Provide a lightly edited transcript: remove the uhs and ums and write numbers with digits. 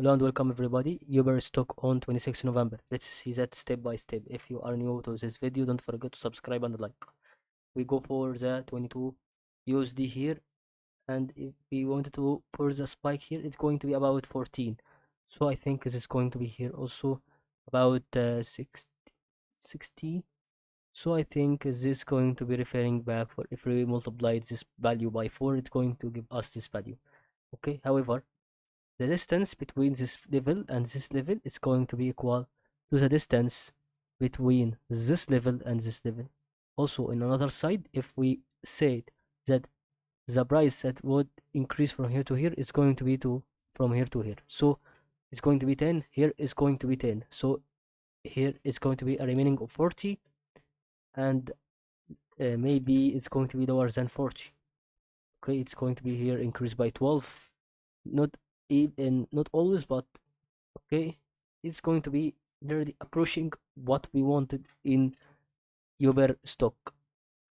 Hello and welcome everybody. Uber stock on 26 November. Let's see that step by step. If you are new to this video, don't forget to subscribe and like. We go for the 22 USD here, and if we wanted to for the spike here, it's going to be about 14. So I think this is going to be here also about 60. So I think this is going to be referring back for if we multiply this value by 4, it's going to give us this value. Okay, however, the distance between this level and this level is going to be equal to the distance between this level and this level. Also, in another side, if we said that the price that would increase from here to here is going to be from here to here. So it's going to be 10, here is going to be 10. So here is going to be a remaining of 40, and maybe it's going to be lower than 40. Okay, it's going to be here increased by 12. Not even, not always, but okay, it's going to be nearly approaching what we wanted in Uber stock.